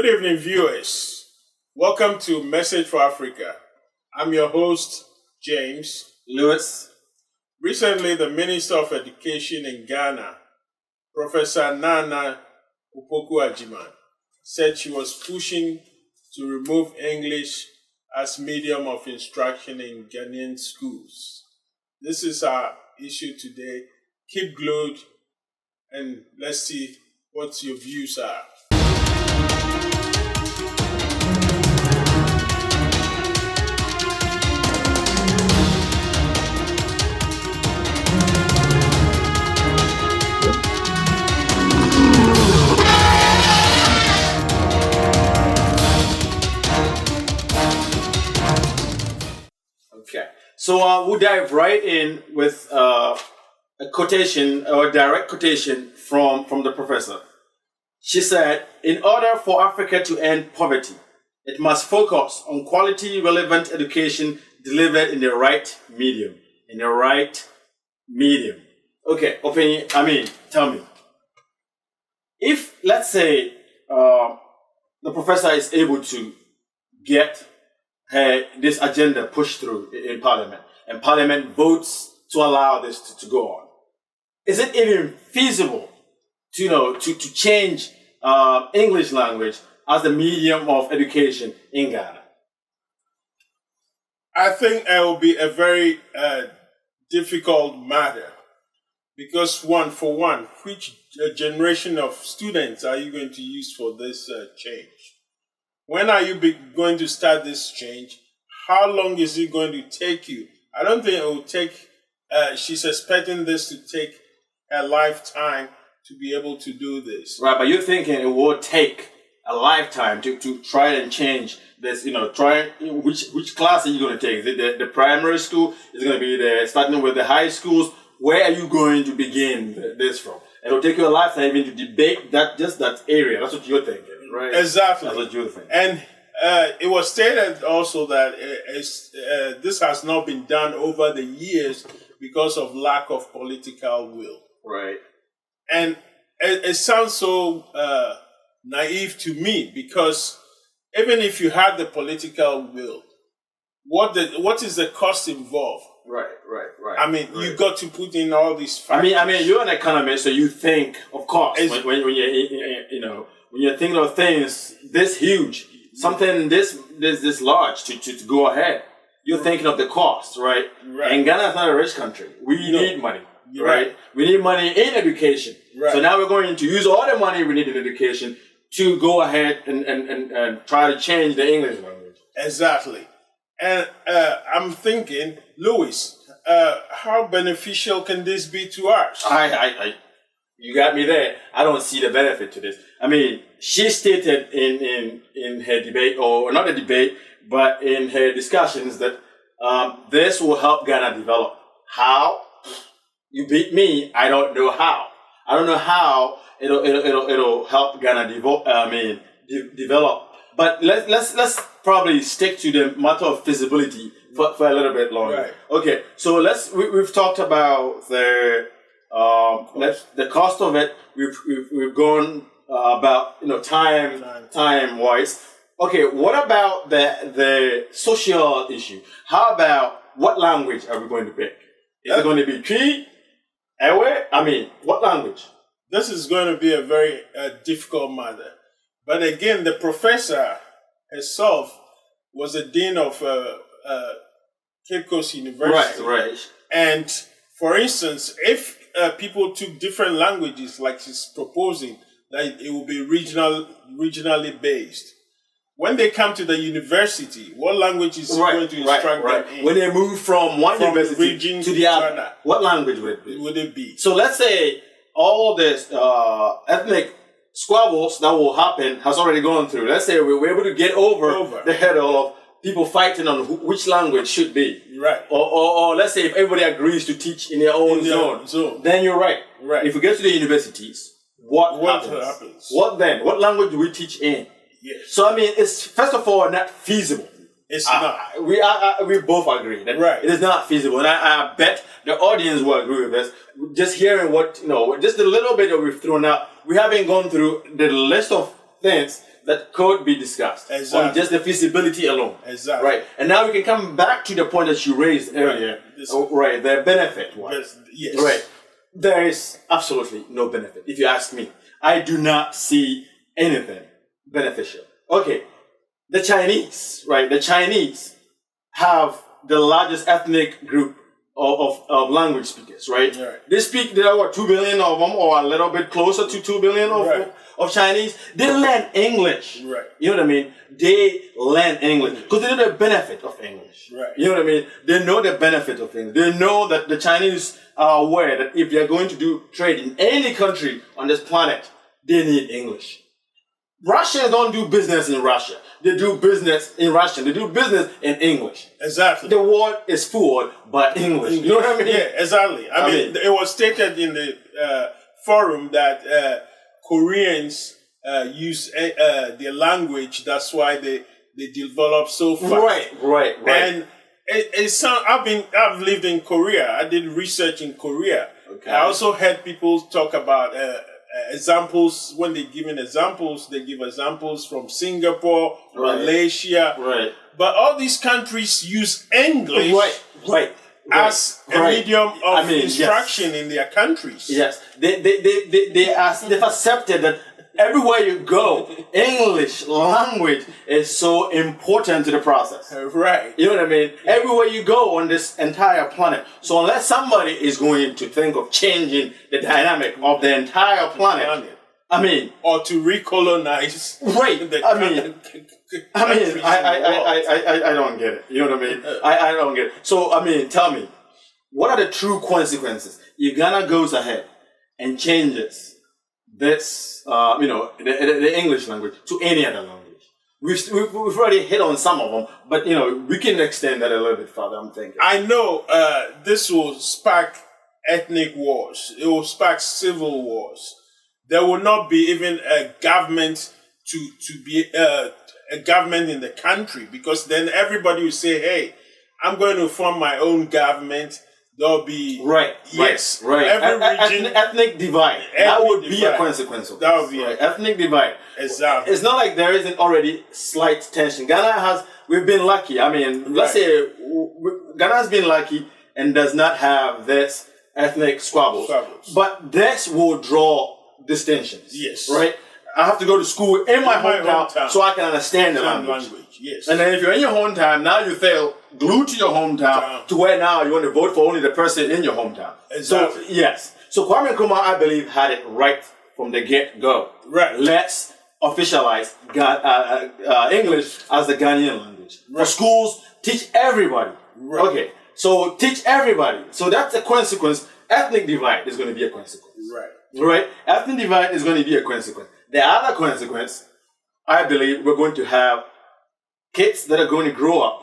Good evening, viewers. Welcome to Message for Africa. I'm your host, James Lewis. Recently, the Minister of Education in Ghana, Professor Nana Opoku-Agyeman, said she was pushing to remove English as medium of instruction in Ghanaian schools. This is our issue today. Keep glued and let's see what your views are. Okay, so we'll dive right in with a quotation or a direct quotation from the professor. She said, in order for Africa to end poverty, it must focus on quality, relevant education delivered in the right medium. In the right medium. Okay, tell me. If, let's say, the professor is able to get this agenda pushed through in Parliament, and Parliament votes to allow this to go on, is it even feasible to change English language as the medium of education in Ghana? I think it will be a very difficult matter because which generation of students are you going to use for this change? When are you going to start this change? How long is it going to take you? I don't think it will take, she's expecting this to take a lifetime to be able to do this. Right, but you're thinking it will take a lifetime to try and change this, which class are you going to take? Is it the primary school? Is it going to be starting with the high schools? Where are you going to begin this from? It'll take you a lifetime even to debate that area. That's what you're thinking. Right. Exactly. That's what you're thinking. And it was stated also that this has not been done over the years because of lack of political will. Right. And it sounds so naive to me because even if you had the political will, what is the cost involved? Right. I mean, you got to put in all these factors. I mean, you're an economist, so you think, of course, when you're thinking of things this huge, something this large to go ahead, you're thinking of the cost, right? Right. And Ghana is not a rich country. We need money, right? We need money in education. Right. So now we're going to use all the money we need in education to go ahead and try to change the English language. Exactly. And I'm thinking, Louis, how beneficial can this be to us? You got me there. I don't see the benefit to this. I mean, she stated in her debate, or not a debate, but in her discussions that this will help Ghana develop. How? You beat me. I don't know how. I don't know how it'll help Ghana develop. But let's probably stick to the matter of feasibility for a little bit longer. Right. Okay. So we've talked about the cost of it. We've gone about time wise. Okay, what about the social issue? How about what language are we going to pick? Is it going to be Twi, Ewe? What language? This is going to be a very difficult matter. But again, the professor herself was the dean of Cape Coast University. Right. And for instance, if people took different languages, like she's proposing, that it will be regionally based. When they come to the university, what language is going to instruct them in? When they move from one university to the other, what language would it be? So let's say all this ethnic squabbles that will happen has already gone through. Let's say we're able to get over the hurdle of people fighting on which language should be. Right. Or let's say if everybody agrees to teach in their own zone, then you're right. Right. If we get to the universities, what happens? What then? What language do we teach in? Yes. So it's first of all not feasible. It's not. We both agree that it is not feasible, and I bet the audience will agree with us. Just hearing what just a little bit that we've thrown out, we haven't gone through the list of things that could be discussed Exactly. on just the feasibility alone. Exactly. Right. And now we can come back to the point that you raised earlier. Right. The benefit one. Yes. Right. There is absolutely no benefit. If you ask me, I do not see anything beneficial. Okay. The Chinese, right? The Chinese have the largest ethnic group of language speakers, right? Right. There are 2 billion of them, or a little bit closer to 2 billion of Chinese. They learn English. Right. You know what I mean? They learn English because they know the benefit of English. Right. You know what I mean? They know the benefit of English. They know that the Chinese are aware that if they're going to do trade in any country on this planet, they need English. Russians don't do business in Russia. They do business in Russian. They do business in English. Exactly. The world is full by English. You know what I mean? Yeah, exactly. I mean, it was stated in the forum that Koreans use their language. That's why they develop so fast. Right. And I've lived in Korea. I did research in Korea. Okay. I also heard people talk about examples. When they give examples, they give examples from Singapore, Malaysia. Right. But all these countries use English as a Right. medium of instruction yes. in their countries. Yes. They've accepted that everywhere you go, English language is so important to the process. Right. You know what I mean? Everywhere you go on this entire planet. So unless somebody is going to think of changing the dynamic of the entire planet, I mean, or to recolonize. Right. I don't get it. You know what I mean? I don't get it. So I mean, tell me, what are the true consequences if Ghana goes ahead and changes this, the English language to any other language? We've already hit on some of them, but we can extend that a little bit further. I'm thinking. I know this will spark ethnic wars. It will spark civil wars. There will not be even a government to be a government in the country, because then everybody will say, "Hey, I'm going to form my own government." There'll be right. Every region, ethnic divide. That would be a consequence of that would be ethnic divide. Exactly. It's not like there isn't already slight tension. We've been lucky. I mean, let's say Ghana's been lucky and does not have this ethnic squabbles. But this will draw distinctions. Yes. Right? I have to go to school in my hometown so I can understand the language. Yes. And then if you're in your hometown, now you feel glued to your hometown to where now you want to vote for only the person in your hometown. Exactly. So, yes. So Kwame Nkrumah, I believe, had it right from the get-go. Right. Let's officialize English as the Ghanaian language. Right. For schools, teach everybody. Right. Okay. So teach everybody. So that's a consequence. Ethnic divide is going to be a consequence. Right. Ethnic divide is going to be a consequence. The other consequence, I believe, we're going to have kids that are going to grow up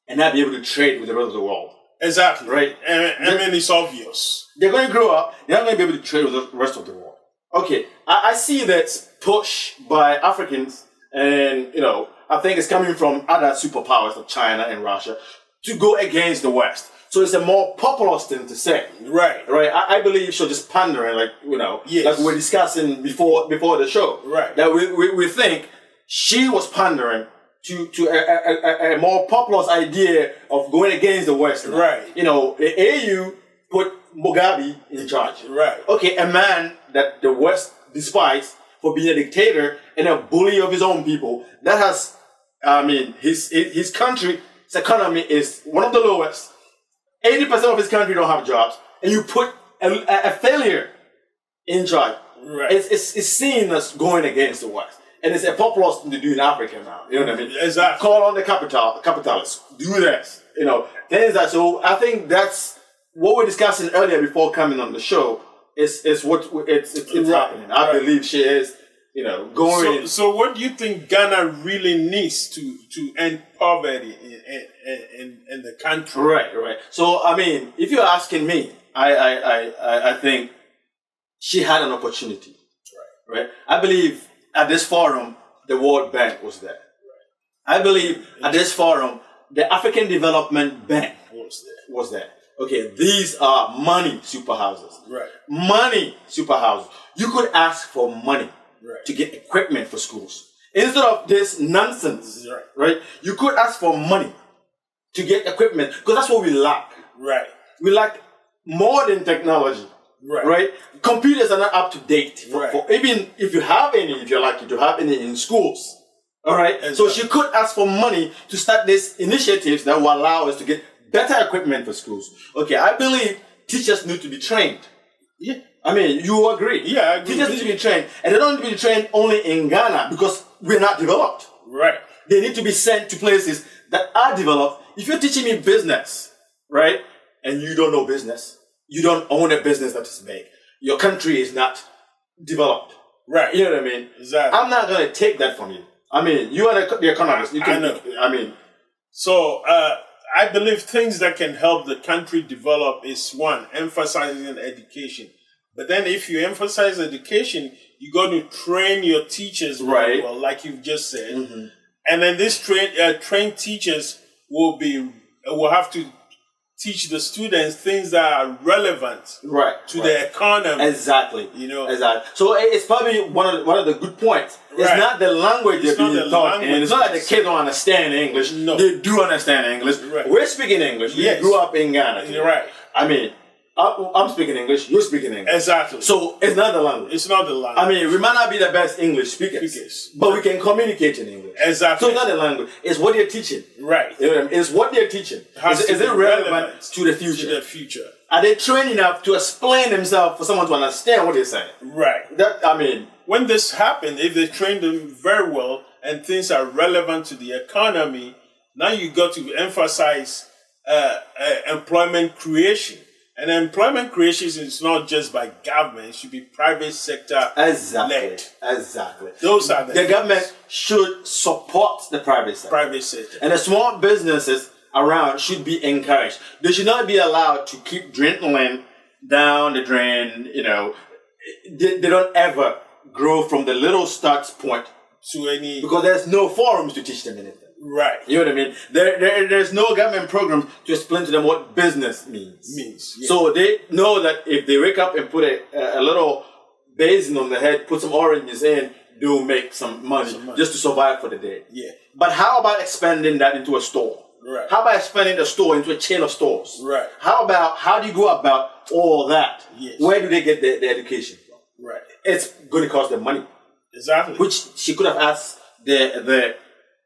and not be able to trade with the rest of the world. Exactly. Right. I mean, it's obvious. They're going to grow up, they're not going to be able to trade with the rest of the world. Okay. I see that push by Africans, and, I think it's coming from other superpowers like China and Russia to go against the West. So it's a more populist thing to say. Right. I believe she's just pandering, like we were discussing before the show. Right. That we think she was pandering to a more populist idea of going against the West. Right. The AU put Mugabe in charge. Right. Okay, a man that the West despises for being a dictator and a bully of his own people. That has, his country's economy is one of the lowest. 80% of his country don't have jobs, and you put a failure in charge. Right. It's seen as going against the West. And it's a populist thing to do in Africa now. You know what I mean? Exactly. Call on the capitalists. Do this. Things that. So I think that's what we're discussing earlier before coming on the show. It's happening. I believe she is. Going. So what do you think Ghana really needs to end poverty in the country? Right. So if you're asking me, I think she had an opportunity. Right. I believe at this forum the World Bank was there. Right. I believe at this forum the African Development Bank was there. Okay, these are money super houses. Right. Money super houses. You could ask for money. to get equipment for schools. Instead of this nonsense, right? You could ask for money to get equipment, because that's what we lack. Right. We lack modern technology. Right. Computers are not up to date. For even if you have any, if you're lucky to have any in schools. All right. Exactly. So she could ask for money to start these initiatives that will allow us to get better equipment for schools. Okay. I believe teachers need to be trained. Yeah. I mean, you agree? Yeah, I agree. Teachers need to be trained, and they don't need to be trained only in Ghana because we're not developed. Right. They need to be sent to places that are developed. If you're teaching me business, right, and you don't know business, you don't own a business that is big, your country is not developed. Right. You know what I mean? Exactly. I'm not going to take that from you. I mean, you are the economist. You can, I know. I mean. So, I believe things that can help the country develop is, one, emphasizing education. But then if you emphasize education, you got to train your teachers very well, like you've just said. Mm-hmm. And then these trained teachers will have to teach the students things that are relevant to the economy. Exactly. You know. Exactly. So it's probably one of the good points. It's not the language they're being taught, and it's not like the kids don't understand English. No. They do understand English. Right. We're speaking English. We grew up in Ghana. You're right. I mean, I'm speaking English. You're speaking English. Exactly. So it's not the language. It's not the language. I mean, we might not be the best English speakers, but we can communicate in English. Exactly. So it's not the language. It's what they're teaching. Right. You know what I mean? It's what they're teaching. Is it relevant to the future? To the future. Are they trained enough to explain themselves for someone to understand what they're saying? Right. When this happens, if they train them very well and things are relevant to the economy, now you got to emphasize employment creation. And employment creation is not just by government; it should be private sector led. Exactly. Those are the government should support the private sector. Private sector. And the small businesses around should be encouraged. They should not be allowed to keep dwindling down the drain. You know, they don't ever grow from the little start point to any, because there's no forums to teach them anything. Right. You know what I mean? There's no government program to explain to them what business means. Yeah. So they know that if they wake up and put a little basin on the head, put some oranges in, they'll make some money just to survive for the day. Yeah. But how about expanding that into a store? Right. How about expanding the store into a chain of stores? Right. How do you go about all that? Yes. Where do they get the education from? Right. It's going to cost them money. Exactly. Which she could have asked the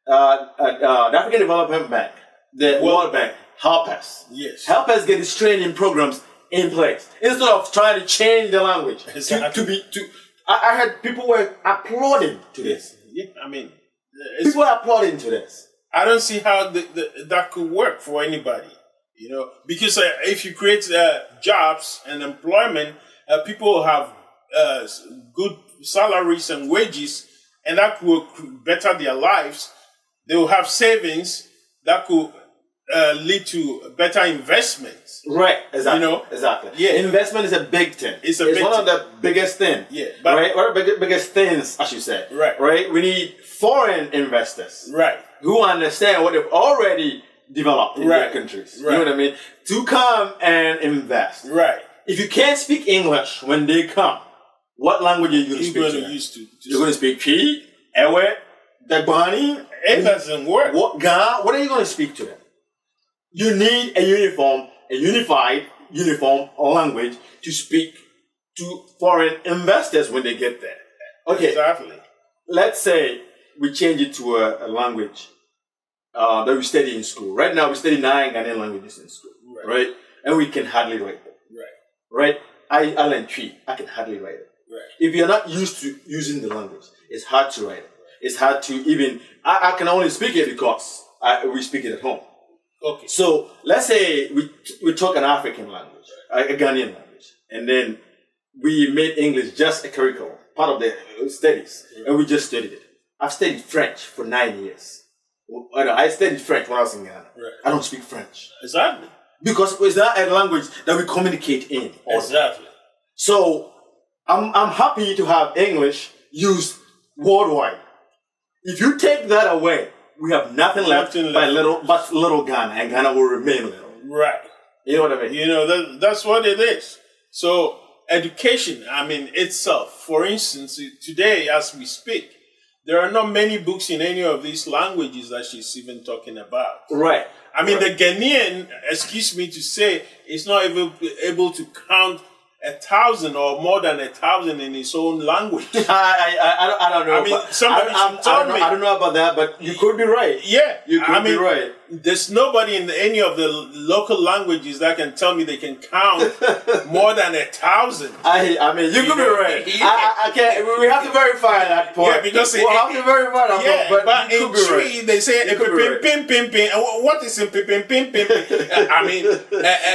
African Development Bank, the World Bank, help us. Yes. Help us get these training programs in place instead of trying to change the language. Exactly. I heard people were applauding to this. Yeah, I mean, people are applauding to this. I don't see how that could work for anybody. You know, because if you create jobs and employment, people will have good salaries and wages, and that will better their lives. They will have savings that could lead to better investments. Right, exactly. You know? Exactly. Yeah. Investment is a big thing. It's one of the biggest things. Yeah. Right? One of the biggest things, I should say. Right. Right? We need foreign investors. Right. Who understand what they've already developed in their countries. Right. You know what I mean? To come and invest. Right. If you can't speak English when they come, what language are you going to speak to them? You're going to speak P, Ewe, Dagbani. It doesn't work. What are you going to speak to them? You need a unified language to speak to foreign investors when they get there. Okay. Exactly. Let's say we change it to a language that we study in school. Right now, we study 9 Ghanaian languages in school, right? And we can hardly write them. Right? I learned Twi. I can hardly write it. Right. If you're not used to using the language, it's hard to write it. It's hard to even. I can only speak it because we speak it at home. Okay. So let's say we talk an African language, a Ghanaian language, and then we made English just a curriculum, part of the studies, and we just studied it. I've studied French for 9 years. I studied French when I was in Ghana. Right. I don't speak French. Exactly. Because it's not a language that we communicate in. Exactly. So I'm happy to have English used worldwide. If you take that away, we have nothing left but little Ghana, and Ghana will remain little. Right. You know what I mean? You know, that's what it is. So education, I mean, itself. For instance, today as we speak, there are not many books in any of these languages that she's even talking about. Right. I mean, the Ghanaian, excuse me to say, is not even able to count 1,000 or more than 1,000 in his own language. I don't know. I mean, somebody should tell me. I don't know about that, but you could be right. Yeah, You could be right. There's nobody in any of the local languages that can tell me they can count more than 1,000. I mean, you could be right. I can't. We have to verify that point. Yeah, because we'll have to verify that point. But you in could be Tree, right. they say You could be right. pim pim pim. And what is in pim pim pim pim? I mean,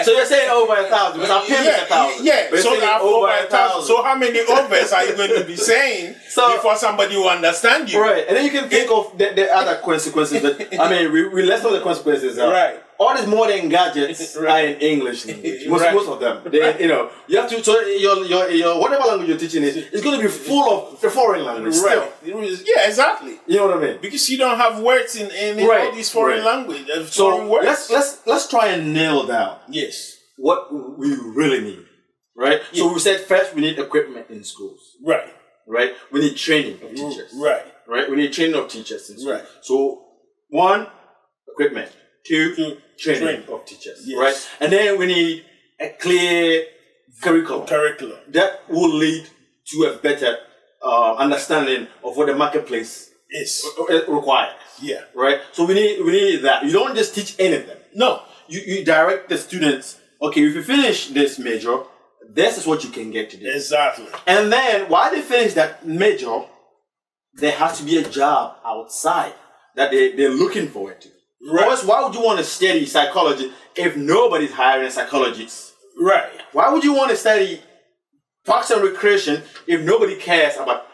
so you're saying over 1,000? Because our pim is 1,000. Yeah. We're So saying now over 1,000. So how many overs are you going to be saying before somebody will understand you? Right, and then you can think of the other consequences. But I mean, we let's know the consequences. Right. All these modern gadgets are in English language. Most of them. They, you have to. So your whatever language you're teaching it's going to be full of the foreign language. Right. Still. Yeah, exactly. You know what I mean? Because you don't have words in all these foreign language. So foreign words. let's try and nail down. Yes. What we really need. Right. Yeah. So we said first we need equipment in schools. Right. Right. We need training of teachers. Right. Right. We need training of teachers in schools. Right. So 1, equipment. 2, training of teachers. Yes. Right. And then we need a clear curriculum that will lead to a better understanding of what the marketplace requires. Yeah. Right. So we need that. You don't just teach anything. No. You direct the students. Okay, if you finish this major, this is what you can get to do. Exactly. And then while they finish that major, there has to be a job outside that they're looking forward to. Right. Otherwise, why would you want to study psychology if nobody's hiring psychologists? Right. Why would you want to study parks and recreation if nobody cares about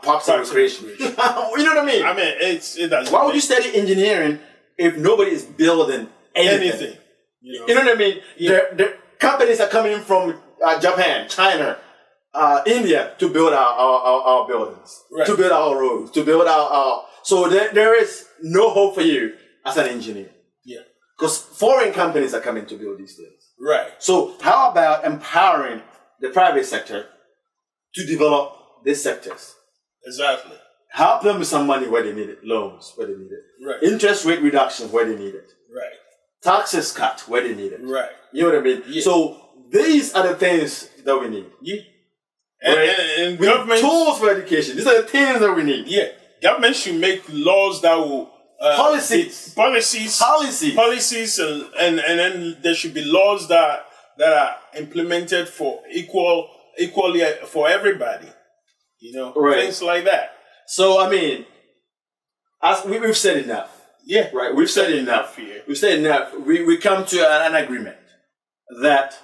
parks and recreation? You know what I mean? I mean, it doesn't. Why would you study engineering if nobody is building anything? You know what I mean? Yeah. The companies are coming from Japan, China, India to build our buildings, to build our roads, to build our so there is no hope for you as an engineer. Yeah. Because foreign companies are coming to build these things. Right. So how about empowering the private sector to develop these sectors? Exactly. Help them with some money where they need it, loans where they need it, right. Interest rate reduction where they need it, right. Taxes cut where they need it, right. You know what I mean? Yeah. So these are the things that we need. Yeah. Right? And government tools for education. These are the things that we need. Yeah. Government should make laws that will policies, and then there should be laws that are implemented for equally for everybody. Things like that. So I mean, as we've said enough. Yeah, right. We've said enough here. We've said enough. We come to an agreement that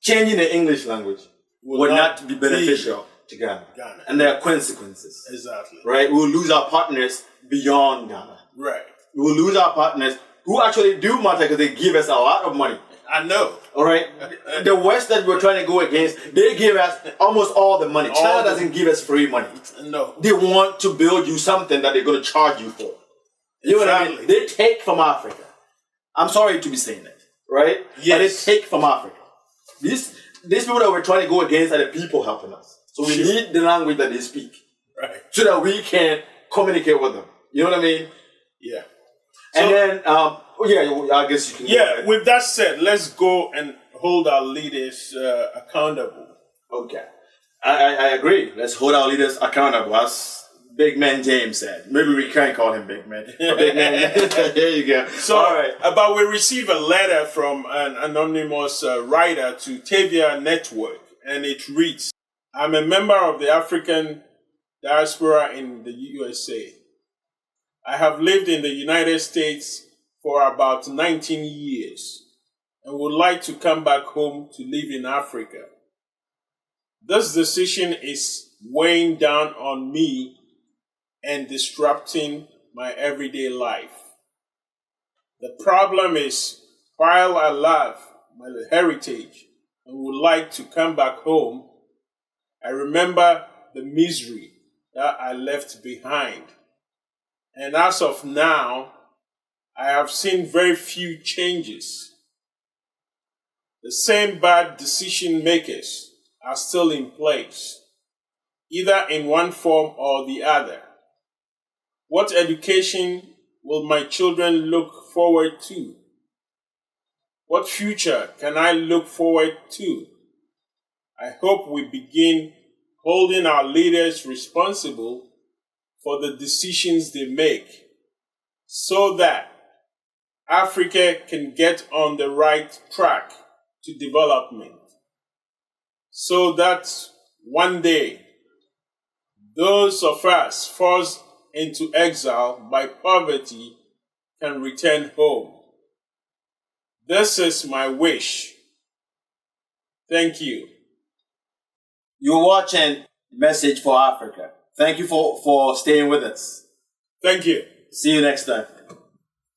changing the English language would not be beneficial to Ghana. And there are consequences. Exactly. Right? We will lose our partners beyond Ghana. Right. We will lose our partners who actually do matter because they give us a lot of money. I know. All right? The West that we're trying to go against, they give us almost all the money. China doesn't give us free money. No. They want to build you something that they're going to charge you for. You know what I mean? They take from Africa. I'm sorry to be saying that. Right? Yes. But they take from Africa. These people that we're trying to go against are the people helping us. So we need the language that they speak. Right. So that we can communicate with them. You know what I mean? Yeah. And then, I guess you can. Yeah, with that said, let's go and hold our leaders accountable. Okay. I agree. Let's hold our leaders accountable, as Big Man James said. Maybe we can't call him Big Man. Big Man. There you go. So, all right. But we received a letter from an anonymous writer to Tavia Network, and it reads, I'm a member of the African diaspora in the USA. I have lived in the United States for about 19 years and would like to come back home to live in Africa. This decision is weighing down on me and disrupting my everyday life. The problem is, while I love my heritage and would like to come back home, I remember the misery that I left behind. And as of now, I have seen very few changes. the same bad decision makers are still in place, either in one form or the other. What education will my children look forward to? What future can I look forward to? I hope we begin holding our leaders responsible for the decisions they make so that Africa can get on the right track to development. So that one day, those of us forced into exile by poverty can return home. This is my wish. Thank you. You're watching Message for Africa. Thank you for staying with us. Thank you. See you next time.